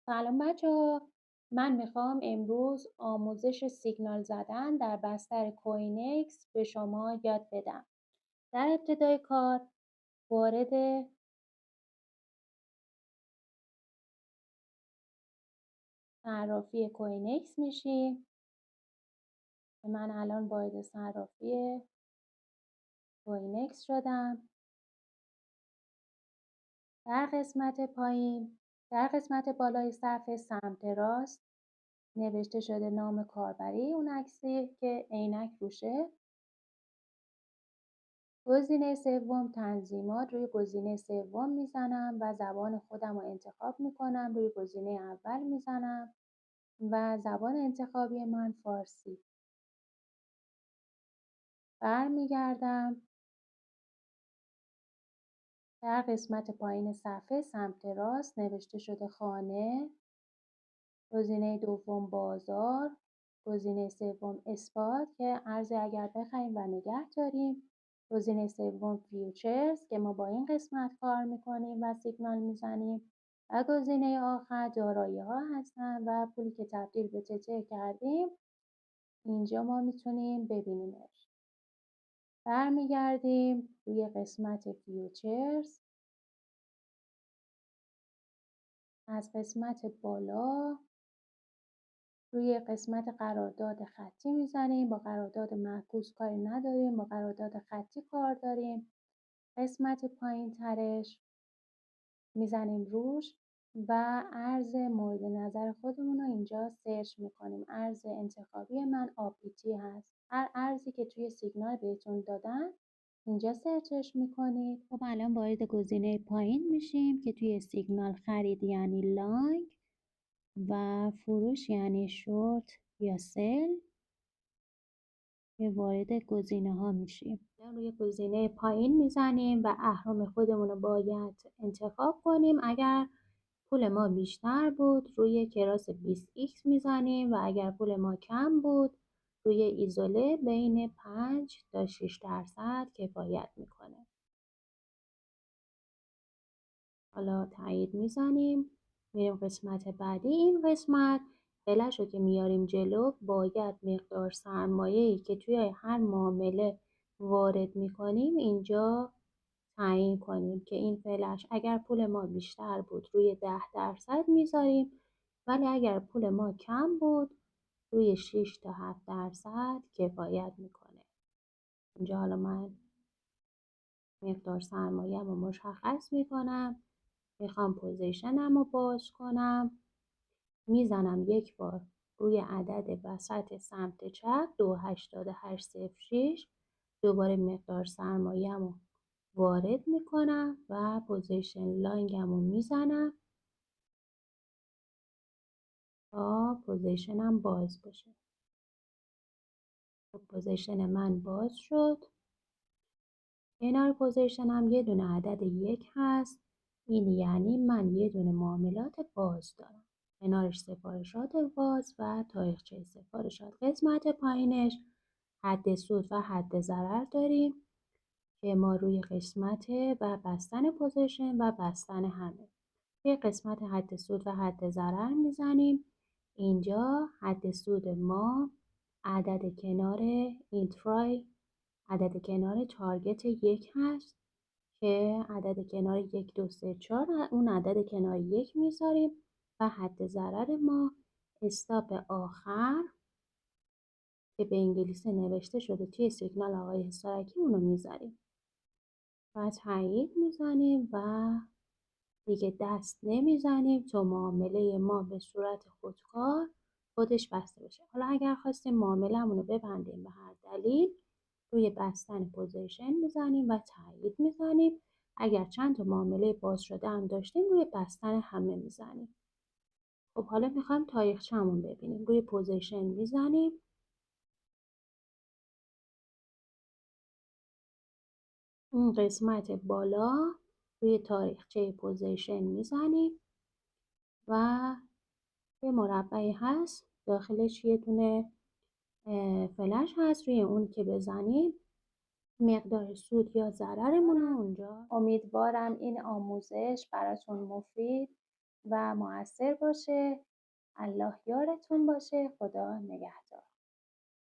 سلام بچه‌ها. من میخوام امروز آموزش سیگنال زدن در بستر کوینکس به شما یاد بدم. در ابتدای کار وارد صرافی کوینکس میشیم. من الان وارد صرافی کوینکس شدم. در قسمت بالای صفحه سمت راست نوشته شده نام کاربری اون عکسی که عینک روشه. گزینه سوم تنظیمات، روی گزینه سوم میزنم و زبان خودم رو انتخاب میکنم. روی گزینه اول میزنم و زبان انتخابی من فارسی. برمیگردم در قسمت پایین صفحه سمت راست نوشته شده خانه، گزینه دوم بازار، گزینه سوم اثبات که ارز اگر بخریم و نگه داریم، گزینه سوم فیوچرز که ما با این قسمت کار میکنیم و سیگنال میزنیم و گزینه آخر دارایی ها هستن و پولی که تبدیل به تتر کردیم اینجا ما میتونیم ببینیمش. برمیگردیم روی قسمت فیوچرز. از قسمت بالا روی قسمت قرارداد خطی میزنیم. با قرارداد معکوس کاری نداریم، با قرارداد خطی کار داریم. قسمت پایین ترش میزنیم روش و ارز مورد نظر خودمون رو اینجا سرچ میکنیم. ارز انتخابی من آپیتی هست. هر ارزی که توی سیگنال بهتون دادن اینجا سرچش میکنید. خب الان وارد گزینه پایین میشیم که توی سیگنال خرید یعنی لانگ و فروش یعنی شورت یا سل که وارد گزینه ها میشیم. روی گزینه پایین میزنیم و اهرم خودمون رو باید انتخاب کنیم. اگر پول ما بیشتر بود روی کراس 20x میزنیم و اگر پول ما کم بود روی ایزوله بین 5 تا 6% کفایت میکنه. حالا تایید میزنیم، میریم قسمت بعدی. این قسمت فلش رو که میاریم جلو باید مقدار سرمایه‌ای که توی هر معامله وارد میکنیم اینجا تعیین کنیم که این فلش اگر پول ما بیشتر بود روی 10% میذاریم، ولی اگر پول ما کم بود روی 6 تا 7% کفایت میکنه. اینجا حالا من مقدار سرمایه رو مشخص میکنم. میخوام پوزیشنم رو باز کنم، میزنم یک بار روی عدد وسط سمت چپ 28806. دوباره مقدار سرمایه‌ام رو وارد میکنم و پوزیشن لانگم رو میزنم تا پوزیشنم باز بشه. پوزیشن من باز شد. کنار پوزیشنم یه دونه عدد 1 هست. این یعنی من یه دونه معاملات باز دارم. کنارش سفارشات باز و تاریخچه سفارشات. قسمت پایینش حد سود و حد ضرر داریم که ما روی قسمت و بستن پوزیشن و بستن همه. توی قسمت حد سود و حد ضرر میزنیم. اینجا حد سود ما عدد کنار اینترای، عدد کنار تارگت 1 هست که عدد کنار 1 2 3 4 اون عدد کنار 1 میذاریم و حد ضرر ما استاپ آخر که به انگلیسی نوشته شده توی سیگنال آقای حسارکی اونو میذاریم و تایید میزنیم و دیگه دست نمیزنیم تا معامله ما به صورت خودکار خودش بسته بشه. حالا اگر خواستیم معامله‌مون رو ببندیم به هر دلیل روی بستن پوزیشن میزنیم و تایید میزنیم. اگر چند تا معامله باز شده هم داشتیم روی بستن همه میزنیم. خب حالا میخوایم تاریخچه‌مون ببینیم. روی پوزیشن میزنیم. اون قسمت بالا روی تاریخچه پوزیشن میزنیم و یه مربعی هست داخلش یه دونه فلش هست. روی اون که بزنیم مقدار سود یا ضررمون رو اونجا. امیدوارم این آموزش براتون مفید و مؤثر باشه. الله یارتون باشه. خدا نگهدار.